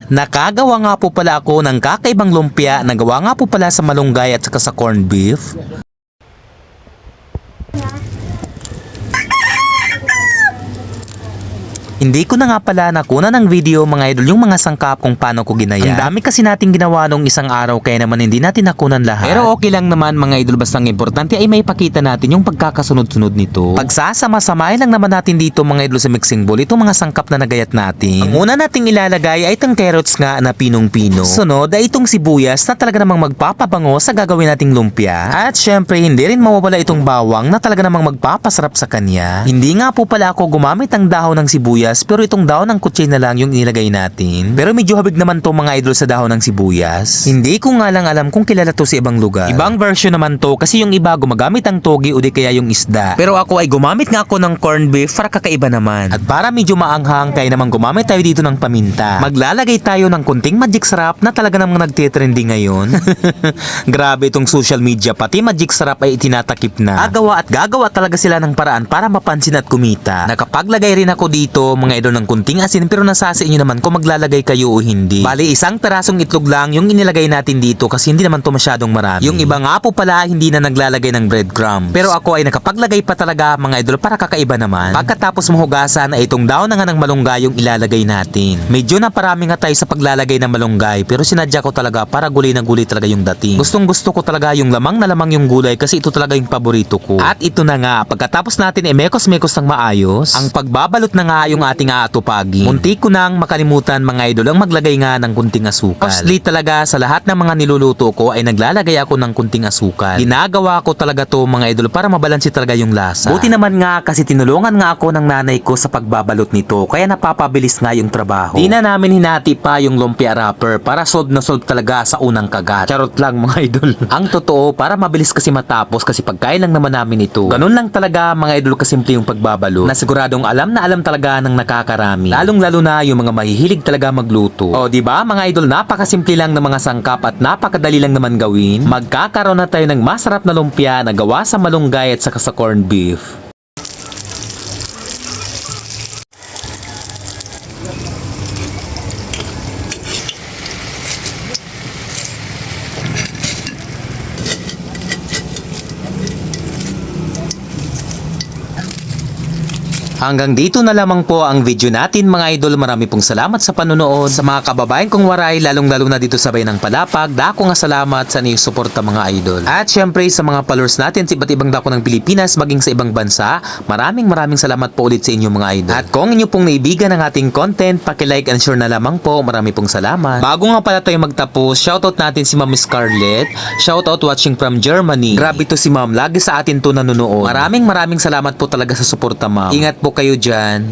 Nakagawa nga po pala ako ng kakaibang lumpia na gawa nga po pala sa malunggay at saka sa corned beef. Hindi ko na nga pala nakuna ng video mga idol yung mga sangkap kung paano ko ginaya. Ang dami kasi nating ginawa nung isang araw kaya naman hindi natin nakunan lahat. Pero okay lang naman mga idol, basta ang importante ay may pakita natin yung pagkakasunod-sunod nito. Pagsasama-samahin lang naman natin dito mga idol sa mixing bowl itong mga sangkap na nagayat natin. Ang una nating ilalagay ay itong carrots nga na pinong-pino. Sunod ay itong sibuyas na talaga namang magpapabango sa gagawin nating lumpia. At syempre hindi rin mawawala itong bawang na talaga namang magpapasarap sa kanya. Hindi nga po pala ako gumamit ng dahon ng sibuyas pero itong dahon ng kutsay na lang yung inilagay natin. Pero medyo habig naman to mga idol sa dahon ng sibuyas. Hindi ko nga lang alam kung kilala to sa ibang lugar. Ibang version naman to kasi yung iba gumagamit ang togi o di kaya yung isda. Pero ako ay gumamit nga ako ng corned beef para kakaiba naman. At para medyo maanghang kaya naman gumamit tayo dito ng paminta. Maglalagay tayo ng kunting magic sarap na talaga namang nagtitrending ngayon. Grabe itong social media, pati magic sarap ay itinatakip na. Gagawa talaga sila ng paraan para mapansin at kumita. Nakapaglagay rin ako dito mga idol ng kunting asin pero nasa sa inyo naman kung maglalagay kayo o hindi. Bali isang perasong itlog lang yung inilagay natin dito kasi hindi naman to masyadong marami. Yung iba nga po pala hindi na naglalagay ng breadcrumbs. Pero ako ay nakapaglagay pa talaga mga idol para kakaiba naman. Pagkatapos mahugasan ay itong daon na nga ng malunggay yung ilalagay natin. Medyo naparami nga tayo sa paglalagay ng malunggay pero sinadya ko talaga para gulay na gulay talaga yung dating. Gustong gusto ko talaga yung lamang na lamang yung gulay kasi ito talaga yung paborito ko. At ito na nga, pagkatapos natin mekos-mekos ng maayos, ang pagbabalot na nga yung ating aatupagi. Munti ko nang makalimutan mga idol ang maglagay nga ng kunting asukal. Mostly talaga sa lahat ng mga niluluto ko ay naglalagay ako ng kunting asukal. Ginagawa ko talaga to mga idol para mabalansi talaga yung lasa. Buti naman nga kasi tinulungan nga ako ng nanay ko sa pagbabalot nito kaya napapabilis nga yung trabaho. Di na namin hinati pa yung lumpia wrapper para solve na solve talaga sa unang kagat. Charot lang mga idol. Ang totoo para mabilis kasi matapos kasi pagkain lang naman namin ito. Ganun lang talaga mga idol kasimple yung pagbabalot na siguradong alam na alam talaga ng nakakarami. Lalong-lalo na yung mga mahihilig talaga magluto. O di ba mga idol, napakasimple lang ng mga sangkap at napakadali lang naman gawin. Magkakaroon na tayo ng masarap na lumpia na gawa sa malunggay at saka sa corned beef. Hanggang dito na lamang po ang video natin mga idol. Marami pong salamat sa panonood. Sa mga kababayan kong waray, lalong-lalo na dito sa Bayan ng Palapag, dako nga salamat sa inyong suporta mga idol. At syempre sa mga followers natin sa iba't ibang dako ng Pilipinas, maging sa ibang bansa, maraming salamat po ulit sa inyo mga idol. At kung inyo pong naibigan ang ating content, paki-like and share na lamang po. Marami pong salamat. Bago nga pala tayo magtapos, shoutout natin si Ma'am Scarlett. Shoutout watching from Germany. Grabe to si Ma'am, lagi sa atin to nanonood. Maraming salamat po talaga sa suporta Ma'am. Ingat po kayo dyan.